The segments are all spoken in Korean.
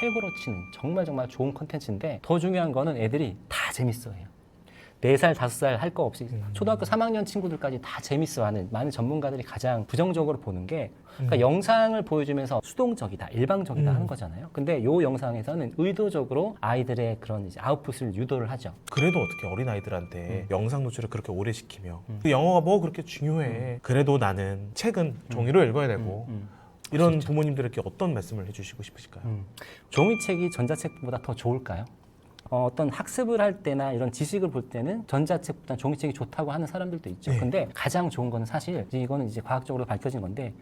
최고로 치는 정말 좋은 컨텐츠인데 더 중요한 거는 애들이 다 재밌어해요. 4살, 5살 할 거 없이 초등학교 3학년 친구들까지 다 재밌어하는, 많은 전문가들이 가장 부정적으로 보는 게 그러니까 영상을 보여주면서 수동적이다, 일방적이다 하는 거잖아요. 근데 이 영상에서는 의도적으로 아이들의 그런 이제 아웃풋을 유도를 하죠. 그래도 어떻게 어린아이들한테 영상 노출을 그렇게 오래 시키며 그 영어가 뭐 그렇게 중요해. 그래도 나는 책은 종이로 읽어야 되고 이런 그렇죠. 부모님들에게 어떤 말씀을 해주시고 싶으실까요? 종이책이 전자책보다 더 좋을까요? 어떤 학습을 할 때나 이런 지식을 볼 때는 전자책보다 종이책이 좋다고 하는 사람들도 있죠. 네. 근데 가장 좋은 건 사실 이거는 이제 과학적으로 밝혀진 건데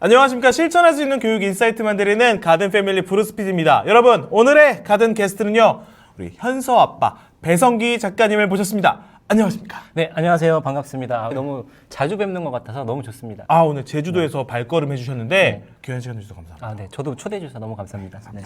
안녕하십니까. 실천할 수 있는 교육 인사이트만 드리는 가든 패밀리 브루스피드입니다. 여러분, 오늘의 가든 게스트는요, 우리 현서 아빠 배성기 작가님을 모셨습니다. 안녕하십니까. 네, 안녕하세요. 반갑습니다. 너무 자주 뵙는 것 같아서 너무 좋습니다. 오늘 제주도에서 발걸음 해주셨는데 귀한 시간 주셔서 감사합니다. 네, 저도 초대해 주셔서 너무 감사합니다. 네.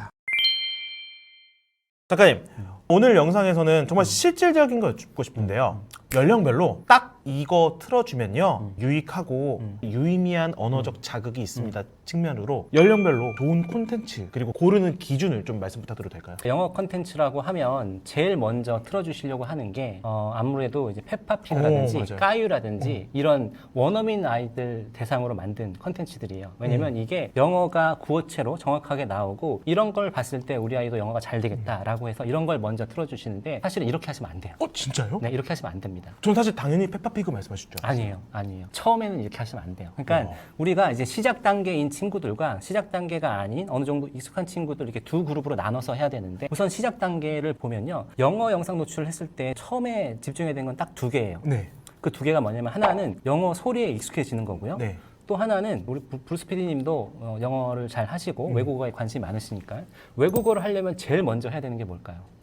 작가님, 오늘 영상에서는 정말 실질적인 거 여쭙고 싶은데요. 연령별로 딱 이거 틀어주면요 유익하고 유의미한 언어적 자극이 있습니다 측면으로 연령별로 좋은 콘텐츠 그리고 고르는 기준을 좀 말씀 부탁드려도 될까요? 영어 컨텐츠라고 하면 제일 먼저 틀어주시려고 하는 게 아무래도 이제 페파피그라든지 맞아요. 까유라든지 이런 원어민 아이들 대상으로 만든 컨텐츠들이에요. 왜냐면 이게 영어가 구어체로 정확하게 나오고 이런 걸 봤을 때 우리 아이도 영어가 잘 되겠다라고 해서 이런 걸 먼저 틀어주시는데 사실은 이렇게 하시면 안 돼요. 진짜요? 네, 이렇게 하시면 안 됩니다. 전 사실 당연히 페파피그 말씀하실 줄 알았어요. 아니에요. 처음에는 이렇게 하시면 안 돼요. 그러니까 우리가 이제 시작 단계인 친구들과 시작 단계가 아닌 어느 정도 익숙한 친구들 이렇게 두 그룹으로 나눠서 해야 되는데 우선 시작 단계를 보면요. 영어 영상 노출을 했을 때 처음에 집중해야 되는 건 딱 2개예요. 네. 그 2개가 뭐냐면 하나는 영어 소리에 익숙해지는 거고요. 네. 또 하나는 우리 브루스 PD님도 영어를 잘 하시고 외국어에 관심이 많으시니까 외국어를 하려면 제일 먼저 해야 되는 게 뭘까요?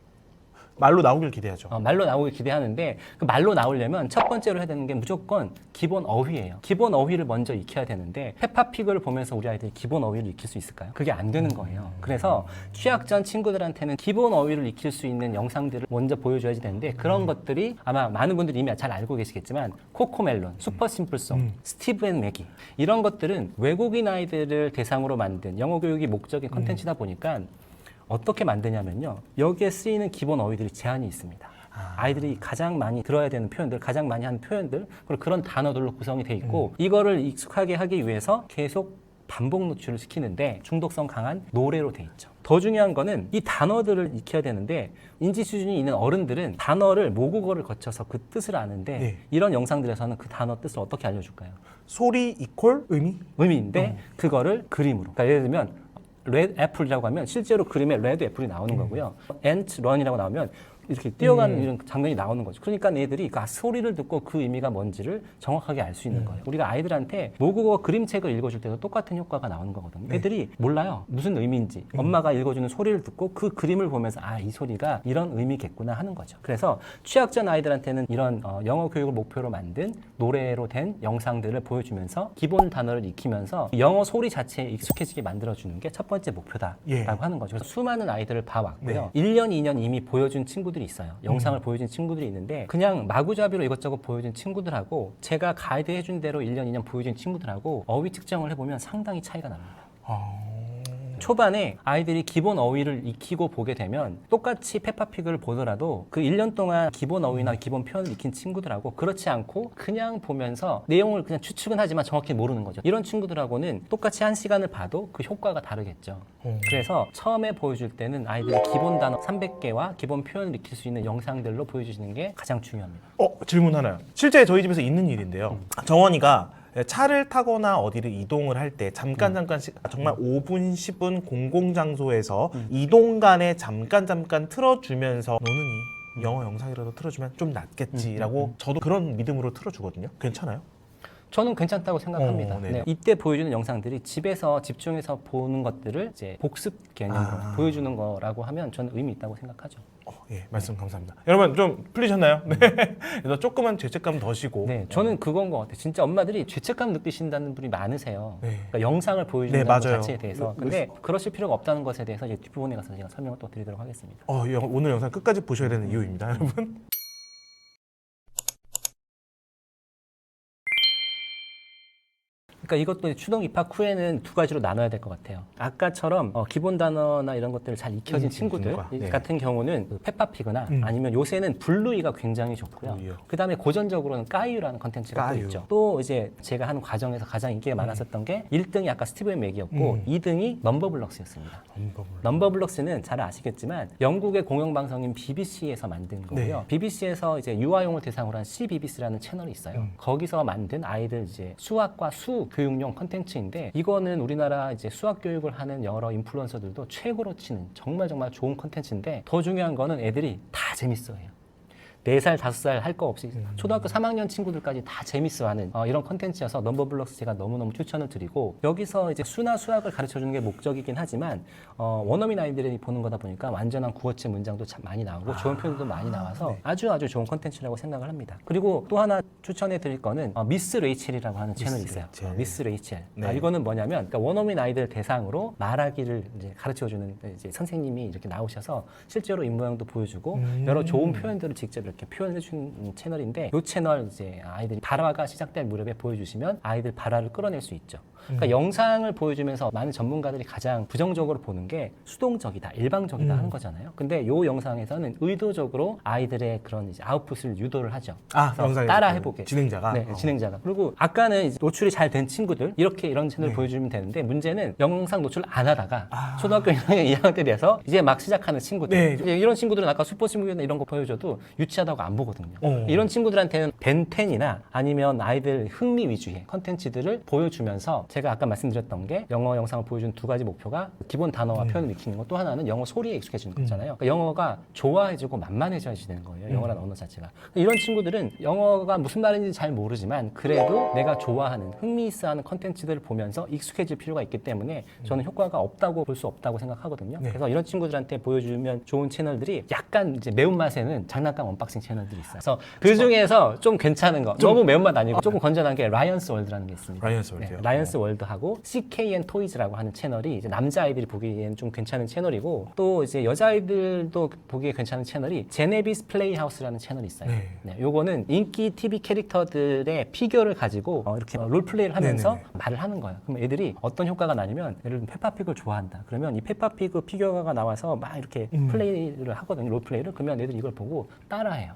말로 나오길 기대하죠. 말로 나오길 기대하는데 그 말로 나오려면 첫 번째로 해야 되는 게 무조건 기본 어휘예요. 기본 어휘를 먼저 익혀야 되는데 페파피그를 보면서 우리 아이들이 기본 어휘를 익힐 수 있을까요? 그게 안 되는 거예요. 그래서 취학 전 친구들한테는 기본 어휘를 익힐 수 있는 영상들을 먼저 보여줘야지 되는데 그런 것들이 아마 많은 분들이 이미 잘 알고 계시겠지만 코코멜론, 슈퍼심플송, 스티브 앤 매기 이런 것들은 외국인 아이들을 대상으로 만든 영어 교육이 목적인 컨텐츠다 보니까 어떻게 만드냐면요. 여기에 쓰이는 기본 어휘들이 제한이 있습니다. 아이들이 가장 많이 들어야 되는 표현들, 가장 많이 하는 표현들, 그리고 그런 단어들로 구성이 돼 있고 이거를 익숙하게 하기 위해서 계속 반복 노출을 시키는데 중독성 강한 노래로 돼 있죠. 더 중요한 거는 이 단어들을 익혀야 되는데 인지 수준이 있는 어른들은 단어를 모국어를 거쳐서 그 뜻을 아는데 네. 이런 영상들에서는 그 단어 뜻을 어떻게 알려줄까요? 소리 이퀄 의미? 의미인데 그거를 그림으로. 그러니까 예를 들면 레드 애플이라고 하면 실제로 그림에 레드 애플이 나오는 거고요. ant run이라고 나오면 이렇게 뛰어가는 이런 장면이 나오는 거죠. 그러니까 애들이 그 소리를 듣고 그 의미가 뭔지를 정확하게 알 수 있는 거예요. 우리가 아이들한테 모국어 그림책을 읽어줄 때도 똑같은 효과가 나오는 거거든요. 애들이 몰라요. 무슨 의미인지. 엄마가 읽어주는 소리를 듣고 그 그림을 보면서 이 소리가 이런 의미겠구나 하는 거죠. 그래서 취학 전 아이들한테는 이런 영어 교육을 목표로 만든 노래로 된 영상들을 보여주면서 기본 단어를 익히면서 영어 소리 자체에 익숙해지게 만들어주는 게 첫 번째 목표다라고 하는 거죠. 그래서 수많은 아이들을 봐왔고요. 1년, 2년 이미 보여준 친구들이 있어요. 영상을 보여준 친구들이 있는데 그냥 마구잡이로 이것저것 보여준 친구들하고 제가 가이드 해준 대로 1년, 2년 보여준 친구들하고 어휘 측정을 해보면 상당히 차이가 납니다. 초반에 아이들이 기본 어휘를 익히고 보게 되면 똑같이 페파피그를 보더라도 그 1년 동안 기본 어휘나 기본 표현을 익힌 친구들하고 그렇지 않고 그냥 보면서 내용을 그냥 추측은 하지만 정확히 모르는 거죠. 이런 친구들하고는 똑같이 1시간을 봐도 그 효과가 다르겠죠. 그래서 처음에 보여줄 때는 아이들이 기본 단어 300개와 기본 표현을 익힐 수 있는 영상들로 보여주시는 게 가장 중요합니다. 질문 하나요. 실제 저희 집에서 있는 일인데요. 정원이가 차를 타거나 어디를 이동을 할 때 잠깐 정말 5분, 10분 공공장소에서 이동 간에 잠깐 틀어주면서 너는 이 영어 영상이라도 틀어주면 좀 낫겠지라고 저도 그런 믿음으로 틀어주거든요. 괜찮아요? 저는 괜찮다고 생각합니다. 네. 이때 보여주는 영상들이 집에서 집중해서 보는 것들을 이제 복습 개념으로 보여주는 거라고 하면 저는 의미 있다고 생각하죠. 예, 말씀 감사합니다. 여러분 좀 풀리셨나요? 네. 그래서 조금만 죄책감 더시고. 네, 저는 그건 것 같아요. 진짜 엄마들이 죄책감 느끼신다는 분이 많으세요. 네. 그러니까 영상을 보여준다는 네, 것 맞아요. 자체에 대해서. 근데 그러실 필요가 없다는 것에 대해서 이제 뒷부분에 가서 제가 설명을 또 드리도록 하겠습니다. 오늘 영상 끝까지 보셔야 되는 이유입니다, 여러분. 그러니까 이것도 추동 입학 후에는 두 가지로 나눠야 될 것 같아요. 아까처럼 기본 단어나 이런 것들을 잘 익혀진 친구들 친구가. 네. 같은 경우는 그 페파피그나 아니면 요새는 블루이가 굉장히 좋고요. 블루이요. 그다음에 고전적으로는 까유라는 컨텐츠가 또 까유. 있죠. 또 이제 제가 하는 과정에서 가장 인기가 많았었던 게 1등이 아까 스티브 앤 맥이었고 2등이 넘버블럭스였습니다. 넘버블럭스는 잘 아시겠지만 영국의 공영방송인 BBC에서 만든 거고요. 네. BBC에서 이제 유아용을 대상으로 한 CBBC라는 채널이 있어요. 거기서 만든 아이들 이제 수학과 수 교육용 컨텐츠인데 이거는 우리나라 이제 수학 교육을 하는 여러 인플루언서들도 최고로 치는 정말 좋은 컨텐츠인데 더 중요한 거는 애들이 다 재밌어해요. 4살, 5살 할 거 없이 초등학교 3학년 친구들까지 다 재밌어하는 이런 컨텐츠여서 넘버블럭스 제가 너무너무 추천을 드리고 여기서 이제 수나 수학을 가르쳐주는 게 목적이긴 하지만 원어민 아이들이 보는 거다 보니까 완전한 구어체 문장도 참 많이 나오고 좋은 표현도 많이 나와서 네. 아주 좋은 컨텐츠라고 생각을 합니다. 그리고 또 하나 추천해 드릴 거는 미스 레이첼이라고 하는 채널이 있어요. 레이첼. 미스 레이첼. 네. 이거는 뭐냐면 그러니까 원어민 아이들 대상으로 말하기를 이제 가르쳐주는 이제 선생님이 이렇게 나오셔서 실제로 입모양도 보여주고 여러 좋은 표현들을 직접 이렇게 표현해 주는 채널인데 이 채널 이제 아이들이 발화가 시작될 무렵에 보여주시면 아이들 발화를 끌어낼 수 있죠. 그러니까 영상을 보여주면서 많은 전문가들이 가장 부정적으로 보는 게 수동적이다, 일방적이다 하는 거잖아요. 근데 이 영상에서는 의도적으로 아이들의 그런 이제 아웃풋을 유도를 하죠. 그래서 영상에서 따라 해보게. 진행자가. 네, 진행자가. 그리고 아까는 이제 노출이 잘 된 친구들 이런 채널을 보여주면 되는데 문제는 영상 노출 안 하다가 초등학교 1학년, 2학년 때 돼서 이제 막 시작하는 친구들. 네. 이제 이런 친구들은 아까 슈퍼시무이나 이런 거 보여줘도 유치하다고 안 보거든요. 어. 이런 친구들한테는 벤텐이나 아니면 아이들 흥미 위주의 컨텐츠들을 보여주면서 제가 아까 말씀드렸던 게 영어 영상을 보여준 두 가지 목표가 기본 단어와 표현을 익히는 것, 또 하나는 영어 소리에 익숙해지는 거잖아요. 그러니까 영어가 좋아해지고 만만해져야 되는 거예요. 영어라는 언어 자체가. 이런 친구들은 영어가 무슨 말인지 잘 모르지만 그래도 내가 좋아하는 흥미있어하는 컨텐츠들을 보면서 익숙해질 필요가 있기 때문에 저는 효과가 없다고 볼 수 없다고 생각하거든요. 네. 그래서 이런 친구들한테 보여주면 좋은 채널들이 약간 이제 매운맛에는 장난감 언박싱 채널들이 있어요. 그래서 그 중에서 좀 괜찮은 거, 너무 매운맛 아니고 조금 건전한 게 라이언스 월드라는 게 있습니다. 라이언스 월드요? 라이언스 월드하고 CKN 토이즈라고 하는 채널이 이제 남자아이들이 보기에는 좀 괜찮은 채널이고 또 이제 여자아이들도 보기에 괜찮은 채널이 제네비스 플레이하우스라는 채널이 있어요. 네. 요거는 인기 TV 캐릭터들의 피규어를 가지고 이렇게 롤플레이를 하면서 네네네. 말을 하는 거예요. 그럼 애들이 어떤 효과가 나냐면 예를 들면 페파피그를 좋아한다. 그러면 이 페파피그 피규어가 나와서 막 이렇게 플레이를 하거든요. 롤플레이를. 그러면 애들이 이걸 보고 따라해요.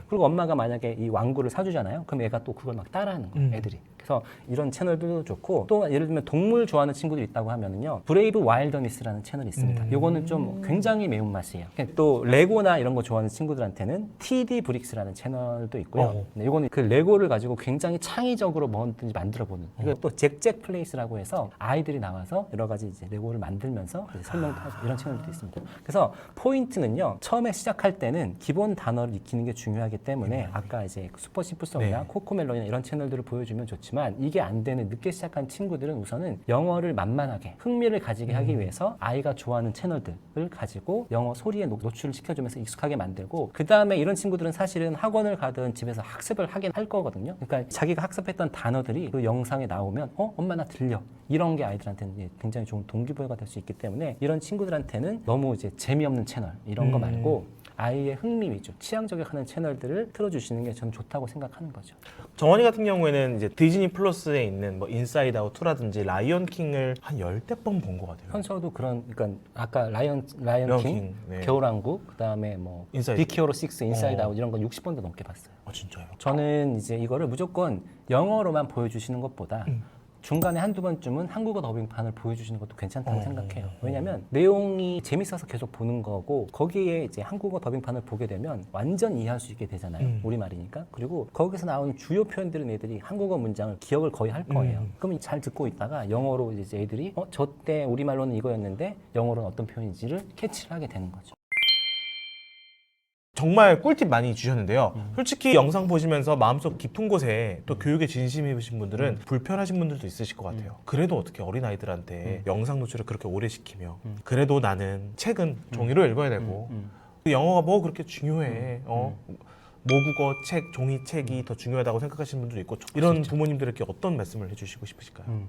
그리고 엄마가 만약에 이 왕구를 사주잖아요. 그럼 얘가 또 그걸 막 따라하는 거예요. 애들이. 그래서 이런 채널도 좋고 또 예를 들면 동물 좋아하는 친구들이 있다고 하면은요 브레이브 와일더니스라는 채널이 있습니다. 요거는 좀 굉장히 매운맛이에요. 또 레고나 이런 거 좋아하는 친구들한테는 TD 브릭스라는 채널도 있고요. 네, 요거는 그 레고를 가지고 굉장히 창의적으로 뭐든지 만들어보는. 그리고 또 잭잭 플레이스라고 해서 아이들이 나와서 여러 가지 이제 레고를 만들면서 이제 설명도 하고 이런 채널도 있습니다. 그래서 포인트는요 처음에 시작할 때는 기본 단어를 익히는 게 중요하기 때문에 아까 이제 슈퍼 심플성이나 코코멜론이나 이런 채널들을 보여주면 좋지만 이게 안 되는 늦게 시작한 친구들은 우선은 영어를 만만하게 흥미를 가지게 하기 위해서 아이가 좋아하는 채널들을 가지고 영어 소리에 노출을 시켜주면서 익숙하게 만들고 그 다음에 이런 친구들은 사실은 학원을 가든 집에서 학습을 하긴 할 거거든요. 그러니까 자기가 학습했던 단어들이 그 영상에 나오면 엄마 나 들려 이런 게 아이들한테는 굉장히 좋은 동기부여가 될 수 있기 때문에 이런 친구들한테는 너무 이제 재미없는 채널 이런 거 말고 아이의 흥미 위주, 취향 저격하는 채널들을 틀어주시는 게 저는 좋다고 생각하는 거죠. 정원이 같은 경우에는 이제 디즈니 플러스에 있는 뭐 인사이드 아웃 2라든지 라이언 킹을 한 10대 번 본 것 같아요. 현서도 그러니까 아까 라이언 킹, 네. 겨울왕국, 그다음에 뭐 인사이드. 빅히어로 6, 인사이드 아웃 이런 거 60번도 넘게 봤어요. 진짜요? 저는 이제 이거를 무조건 영어로만 보여주시는 것보다 중간에 한두 번쯤은 한국어 더빙판을 보여주시는 것도 괜찮다고 생각해요. 왜냐면 내용이 재밌어서 계속 보는 거고 거기에 이제 한국어 더빙판을 보게 되면 완전 이해할 수 있게 되잖아요. 우리말이니까. 그리고 거기서 나오는 주요 표현들은 애들이 한국어 문장을 기억을 거의 할 거예요. 그럼 잘 듣고 있다가 영어로 이제 애들이 저 때 우리말로는 이거였는데 영어로는 어떤 표현인지를 캐치를 하게 되는 거죠. 정말 꿀팁 많이 주셨는데요. 솔직히 영상 보시면서 마음속 깊은 곳에 또 교육에 진심이신 분들은 불편하신 분들도 있으실 것 같아요. 그래도 어떻게 어린아이들한테 영상 노출을 그렇게 오래 시키며 그래도 나는 책은 종이로 읽어야 되고 영어가 뭐 그렇게 중요해. 모국어 책, 종이책이 더 중요하다고 생각하시는 분도 있고 이런 부모님들에게 어떤 말씀을 해주시고 싶으실까요?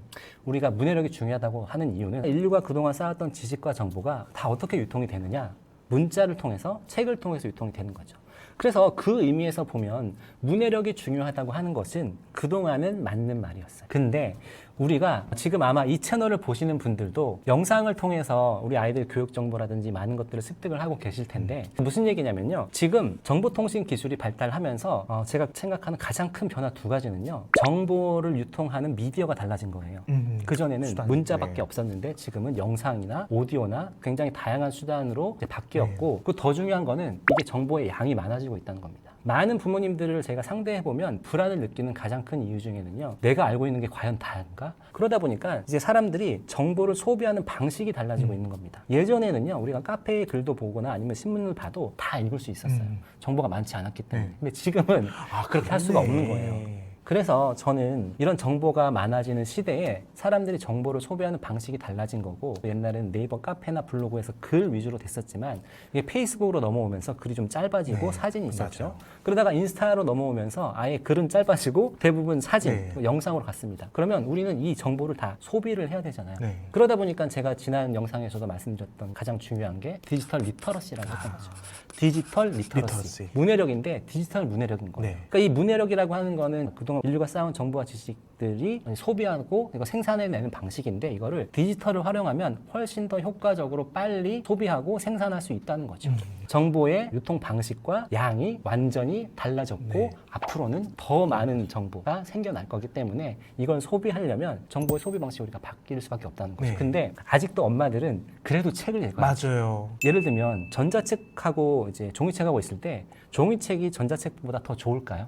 우리가 문해력이 중요하다고 하는 이유는 인류가 그동안 쌓았던 지식과 정보가 다 어떻게 유통이 되느냐? 문자를 통해서, 책을 통해서 유통이 되는 거죠. 그래서 그 의미에서 보면 문해력이 중요하다고 하는 것은 그동안은 맞는 말이었어요. 근데 우리가 지금 아마 이 채널을 보시는 분들도 영상을 통해서 우리 아이들 교육 정보라든지 많은 것들을 습득을 하고 계실 텐데 무슨 얘기냐면요. 지금 정보통신 기술이 발달하면서 제가 생각하는 가장 큰 변화 두 가지는요. 정보를 유통하는 미디어가 달라진 거예요. 그전에는 수단이, 문자밖에 네. 없었는데 지금은 영상이나 오디오나 굉장히 다양한 수단으로 이제 바뀌었고 그 더 중요한 거는 이게 정보의 양이 많아지고 있다는 겁니다. 많은 부모님들을 제가 상대해보면 불안을 느끼는 가장 큰 이유 중에는요. 내가 알고 있는 게 과연 다인가? 그러다 보니까 이제 사람들이 정보를 소비하는 방식이 달라지고 있는 겁니다. 예전에는요. 우리가 카페에 글도 보거나 아니면 신문을 봐도 다 읽을 수 있었어요. 정보가 많지 않았기 때문에. 근데 지금은 그렇게 할 수가 없는 거예요. 그래서 저는 이런 정보가 많아지는 시대에 사람들이 정보를 소비하는 방식이 달라진 거고 옛날에는 네이버 카페나 블로그에서 글 위주로 됐었지만 이게 페이스북으로 넘어오면서 글이 좀 짧아지고 사진이 있었죠. 맞아요. 그러다가 인스타로 넘어오면서 아예 글은 짧아지고 대부분 사진, 영상으로 갔습니다. 그러면 우리는 이 정보를 다 소비를 해야 되잖아요. 그러다 보니까 제가 지난 영상에서도 말씀드렸던 가장 중요한 게 디지털 리터러시라고 했던 거죠. 디지털 리터러시. 문해력인데 디지털 문해력인 거예요. 그러니까 이 문해력이라고 하는 거는 그동안 인류가 쌓은 정보와 지식들이 소비하고 이거 생산해내는 방식인데 이거를 디지털을 활용하면 훨씬 더 효과적으로 빨리 소비하고 생산할 수 있다는 거죠. 정보의 유통 방식과 양이 완전히 달라졌고 앞으로는 더 많은 정보가 생겨날 거기 때문에 이걸 소비하려면 정보의 소비 방식이 우리가 바뀔 수밖에 없다는 거죠. 근데 아직도 엄마들은 그래도 책을 읽어요. 맞아요. 예를 들면 전자책하고 이제 종이책하고 있을 때 종이책이 전자책보다 더 좋을까요?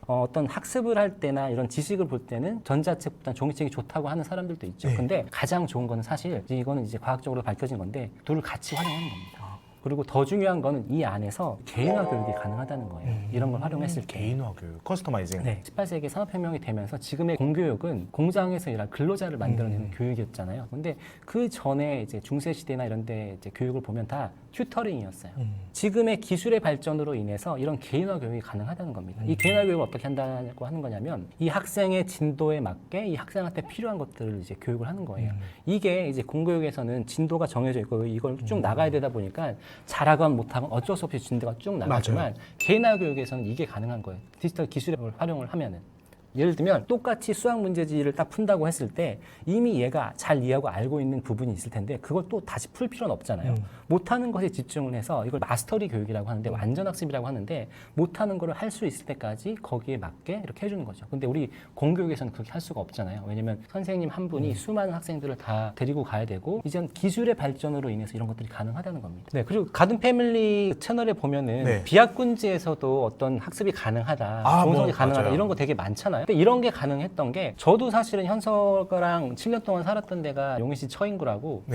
어떤 학습을 할 때나 이런 지식을 볼 때는 전자책보다 종이책이 좋다고 하는 사람들도 있죠. 근데 가장 좋은 거는 사실 이거는 이제 과학적으로 밝혀진 건데 둘을 같이 활용하는 겁니다. 그리고 더 중요한 거는 이 안에서 개인화 교육이 가능하다는 거예요. 이런 걸 활용했을 때. 개인화 교육, 커스터마이징. 18세기 산업혁명이 되면서 지금의 공교육은 공장에서 일할 근로자를 만들어내는 교육이었잖아요. 근데 그 전에 이제 중세시대나 이런 데 이제 교육을 보면 다 튜터링이었어요. 지금의 기술의 발전으로 인해서 이런 개인화 교육이 가능하다는 겁니다. 이 개인화 교육을 어떻게 한다고 하는 거냐면 이 학생의 진도에 맞게 이 학생한테 필요한 것들을 이제 교육을 하는 거예요. 이게 이제 공교육에서는 진도가 정해져 있고 이걸 쭉 나가야 되다 보니까 잘하건 못하건 어쩔 수 없이 진도가 쭉 나가지만 개인화 교육에서는 이게 가능한 거예요. 디지털 기술을 활용을 하면은. 예를 들면 똑같이 수학 문제지를 딱 푼다고 했을 때 이미 얘가 잘 이해하고 알고 있는 부분이 있을 텐데 그걸 또 다시 풀 필요는 없잖아요. 못하는 것에 집중을 해서 이걸 마스터리 교육이라고 하는데 완전 학습이라고 하는데 못하는 거를 할 수 있을 때까지 거기에 맞게 이렇게 해주는 거죠. 근데 우리 공교육에서는 그렇게 할 수가 없잖아요. 왜냐면 선생님 한 분이 수많은 학생들을 다 데리고 가야 되고 이젠 기술의 발전으로 인해서 이런 것들이 가능하다는 겁니다. 네, 그리고 가든 패밀리 채널에 보면은 비학군지에서도 어떤 학습이 가능하다, 종성이 가능하다 맞아요. 이런 거 되게 많잖아요. 근데 이런 게 가능했던 게 저도 사실은 현서랑 7년 동안 살았던 데가 용인시 처인구라고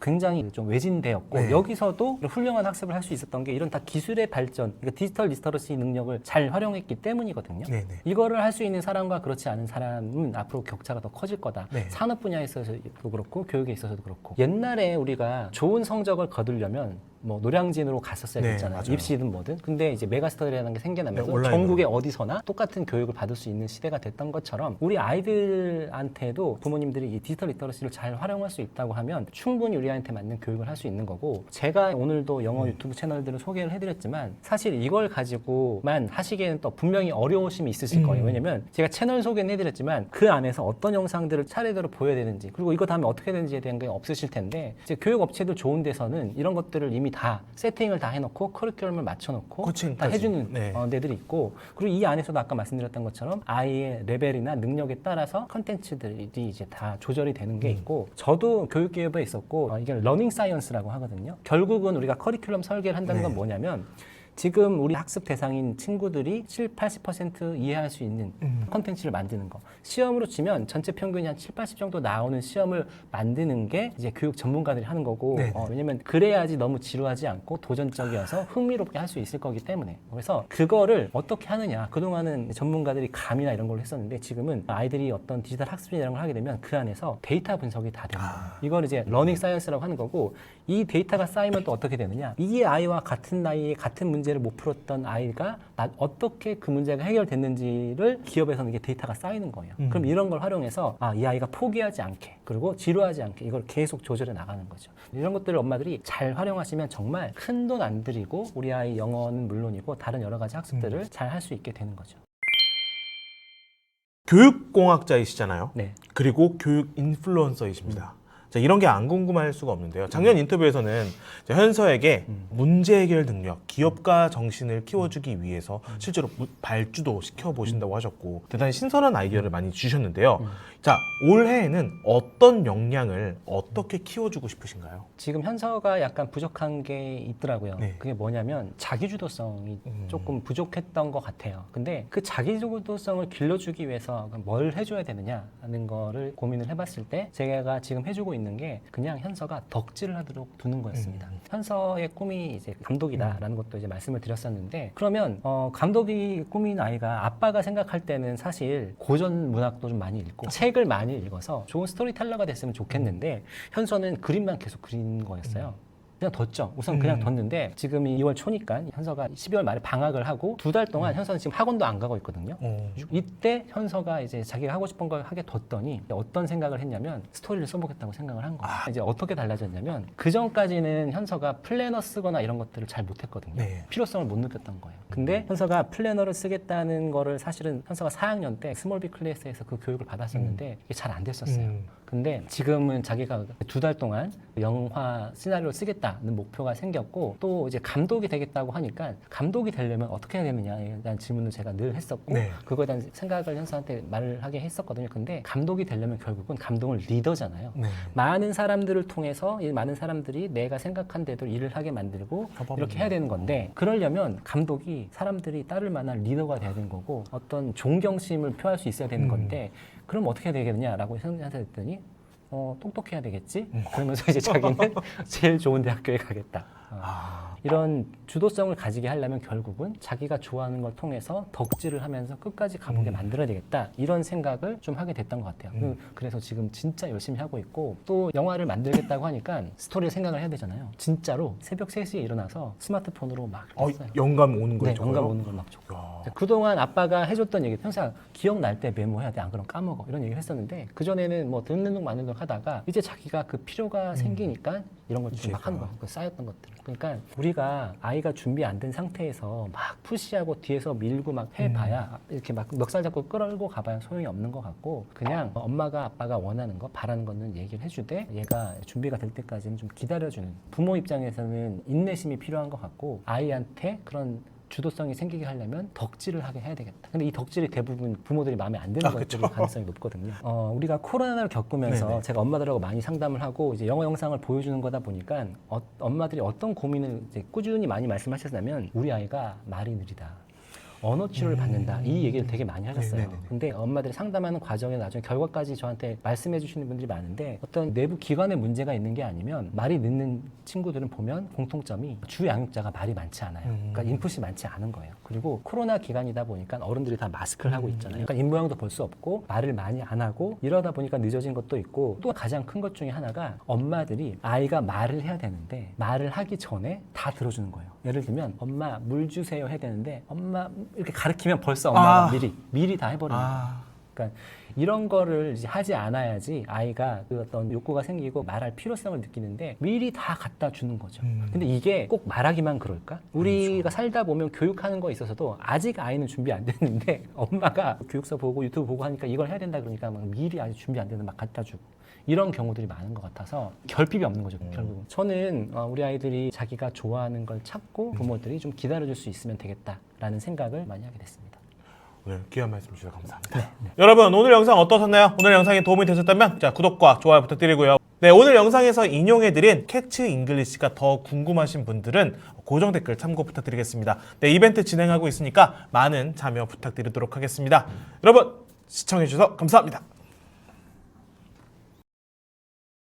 굉장히 좀 외진데였고 여기서도 훌륭한 학습을 할 수 있었던 게 이런 다 기술의 발전, 그러니까 디지털 리터러시 능력을 잘 활용했기 때문이거든요. 이거를 할 수 있는 사람과 그렇지 않은 사람은 앞으로 격차가 더 커질 거다. 산업 분야에 있어서도 그렇고 교육에 있어서도 그렇고 옛날에 우리가 좋은 성적을 거두려면 뭐 노량진으로 갔었어야 됐잖아요. 입시든 뭐든. 근데 이제 메가스터디라는 게 생겨나면서 전국에 어디서나 똑같은 교육을 받을 수 있는 시대가 됐던 것처럼 우리 아이들한테도 부모님들이 이 디지털 리터러시를 잘 활용할 수 있다고 하면 충분히 우리 아이한테 맞는 교육을 할 수 있는 거고 제가 오늘도 영어 유튜브 채널들을 소개를 해드렸지만 사실 이걸 가지고만 하시기에는 또 분명히 어려우심이 있으실 거예요. 왜냐면 제가 채널 소개는 해드렸지만 그 안에서 어떤 영상들을 차례대로 보여야 되는지 그리고 이거 다음에 어떻게 되는지에 대한 게 없으실 텐데 이제 교육 업체들 좋은 데서는 이런 것들을 이미 다 세팅을 다 해놓고 커리큘럼을 맞춰놓고 다 해주는 데들이 있고 그리고 이 안에서도 아까 말씀드렸던 것처럼 아이의 레벨이나 능력에 따라서 컨텐츠들이 이제 다 조절이 되는 게 있고 저도 교육기업에 있었고 이게 러닝 사이언스라고 하거든요. 결국은 우리가 커리큘럼 설계를 한다는 건 뭐냐면 지금 우리 학습 대상인 친구들이 80% 이해할 수 있는 컨텐츠를 만드는 거. 시험으로 치면 전체 평균이 한 7, 80 정도 나오는 시험을 만드는 게 이제 교육 전문가들이 하는 거고 왜냐면 그래야지 너무 지루하지 않고 도전적이어서 흥미롭게 할 수 있을 거기 때문에. 그래서 그거를 어떻게 하느냐. 그동안은 전문가들이 감이나 이런 걸로 했었는데 지금은 아이들이 어떤 디지털 학습이나 이런 걸 하게 되면 그 안에서 데이터 분석이 다 되는 거예요. 이걸 이제 러닝 사이언스라고 하는 거고 이 데이터가 쌓이면 또 어떻게 되느냐. 이 아이와 같은 나이에 같은 문제를 못 풀었던 아이가 어떻게 그 문제가 해결됐는지를 기업에서는 이게 데이터가 쌓이는 거예요. 그럼 이런 걸 활용해서 이 아이가 포기하지 않게 그리고 지루하지 않게 이걸 계속 조절해 나가는 거죠. 이런 것들을 엄마들이 잘 활용하시면 정말 큰 돈 안 들이고 우리 아이 영어는 물론이고 다른 여러 가지 학습들을 잘 할 수 있게 되는 거죠. 교육공학자이시잖아요. 네. 그리고 교육 인플루언서이십니다. 자, 이런 게 안 궁금할 수가 없는데요. 작년 인터뷰에서는 현서에게 문제 해결 능력, 기업가 정신을 키워주기 위해서 실제로 발주도 시켜보신다고 하셨고 대단히 신선한 아이디어를 많이 주셨는데요. 자, 올해에는 어떤 역량을 어떻게 키워주고 싶으신가요? 지금 현서가 약간 부족한 게 있더라고요. 네. 그게 뭐냐면 자기주도성이 조금 부족했던 것 같아요. 근데 그 자기주도성을 길러주기 위해서 뭘 해줘야 되느냐는 거를 고민을 해봤을 때 제가 지금 해주고 있는 게 그냥 현서가 덕질을 하도록 두는 거였습니다. 현서의 꿈이 이제 감독이다라는 것도 이제 말씀을 드렸었는데 그러면 감독이 꿈인 아이가 아빠가 생각할 때는 사실 고전 문학도 좀 많이 읽고 책을 많이 읽어서 좋은 스토리텔러가 됐으면 좋겠는데 현서는 그림만 계속 그리는 거였어요. 그냥 뒀죠. 우선 그냥 뒀는데 지금이 2월 초니까 현서가 12월 말에 방학을 하고 2달 동안 현서는 지금 학원도 안 가고 있거든요. 이때 현서가 이제 자기가 하고 싶은 걸 하게 뒀더니 어떤 생각을 했냐면 스토리를 써보겠다고 생각을 한 거예요. 이제 어떻게 달라졌냐면 그 전까지는 현서가 플래너 쓰거나 이런 것들을 잘 못했거든요. 네. 필요성을 못 느꼈던 거예요. 근데 현서가 플래너를 쓰겠다는 거를 사실은 현서가 4학년 때 스몰 빅 클래스에서 그 교육을 받았었는데 이게 잘 안 됐었어요. 근데 지금은 자기가 2달 동안 영화 시나리오를 쓰겠다는 목표가 생겼고 또 이제 감독이 되겠다고 하니까 감독이 되려면 어떻게 해야 되느냐에 대한 질문을 제가 늘 했었고 그거에 대한 생각을 현서한테 말을 하게 했었거든요. 근데 감독이 되려면 결국은 감독은 리더잖아요. 많은 사람들을 통해서 이 많은 사람들이 내가 생각한 대로 일을 하게 만들고 이렇게 해야 되는 건데 그러려면 감독이 사람들이 따를 만한 리더가 돼야 되는 거고 어떤 존경심을 표할 수 있어야 되는 건데 그럼 어떻게 해야 되겠느냐라고 현서한테 했더니 똑똑해야 되겠지? 그러면서 이제 자기는 제일 좋은 대학교에 가겠다. 이런 주도성을 가지게 하려면 결국은 자기가 좋아하는 걸 통해서 덕질을 하면서 끝까지 가보게 만들어야 되겠다. 이런 생각을 좀 하게 됐던 것 같아요. 그래서 지금 진짜 열심히 하고 있고 또 영화를 만들겠다고 하니까 스토리를 생각을 해야 되잖아요. 진짜로 새벽 3시에 일어나서 스마트폰으로 막 했어요. 영감 오는 거예요? 네, 영감 오는 걸 막 줬고. 그동안 아빠가 해줬던 얘기 항상 기억날 때 메모해야 돼. 안 그러면 까먹어. 이런 얘기를 했었는데 그전에는 뭐 듣는 둥 마는 둥 하다가 이제 자기가 그 필요가 생기니까 이런 걸 좀 막 하는 거예요. 그 쌓였던 것들. 그러니까 우리가 아이가 준비 안 된 상태에서 막 푸시하고 뒤에서 밀고 막 해봐야 이렇게 막 멱살 잡고 끌고 가봐야 소용이 없는 것 같고 그냥 엄마가 아빠가 원하는 거 바라는 거는 얘기를 해주되 얘가 준비가 될 때까지는 좀 기다려주는 부모 입장에서는 인내심이 필요한 것 같고 아이한테 그런 주도성이 생기게 하려면 덕질을 하게 해야 되겠다. 근데 이 덕질이 대부분 부모들이 마음에 안 드는 것들이 가능성이 높거든요. 우리가 코로나를 겪으면서 제가 엄마들하고 많이 상담을 하고 이제 영어 영상을 보여주는 거다 보니까 엄마들이 어떤 고민을 이제 꾸준히 많이 말씀하셨냐면 우리 아이가 말이 느리다. 언어 치료를 받는다. 이 얘기를 되게 많이 하셨어요. 근데 엄마들이 상담하는 과정에 나중에 결과까지 저한테 말씀해 주시는 분들이 많은데 어떤 내부 기관에 문제가 있는 게 아니면 말이 늦는 친구들은 보면 공통점이 주 양육자가 말이 많지 않아요. 그러니까 인풋이 많지 않은 거예요. 그리고 코로나 기간이다 보니까 어른들이 다 마스크를 하고 있잖아요. 그러니까 입모양도 볼 수 없고 말을 많이 안 하고 이러다 보니까 늦어진 것도 있고 또 가장 큰 것 중에 하나가 엄마들이 아이가 말을 해야 되는데 말을 하기 전에 다 들어주는 거예요. 예를 들면 엄마 물 주세요 해야 되는데 엄마 이렇게 가르치면 벌써 엄마가 미리 다 해버리는 거예요. 그러니까 이런 거를 이제 하지 않아야지 아이가 그 어떤 욕구가 생기고 말할 필요성을 느끼는데 미리 다 갖다 주는 거죠. 근데 이게 꼭 말하기만 그럴까? 우리가 살다 보면 교육하는 거에 있어서도 아직 아이는 준비 안 됐는데 엄마가 교육서 보고 유튜브 보고 하니까 이걸 해야 된다 그러니까 막 미리 아직 준비 안 되는 막 갖다 주고 이런 경우들이 많은 것 같아서 결핍이 없는 거죠. 결국은 저는 우리 아이들이 자기가 좋아하는 걸 찾고 부모들이 좀 기다려줄 수 있으면 되겠다라는 생각을 많이 하게 됐습니다. 오늘 귀한 말씀 주셔서 감사합니다. 여러분 오늘 영상 어떠셨나요? 오늘 영상이 도움이 되셨다면 구독과 좋아요 부탁드리고요. 네, 오늘 영상에서 인용해드린 캐치 잉글리시가 더 궁금하신 분들은 고정 댓글 참고 부탁드리겠습니다. 네, 이벤트 진행하고 있으니까 많은 참여 부탁드리도록 하겠습니다. 여러분, 시청해주셔서 감사합니다.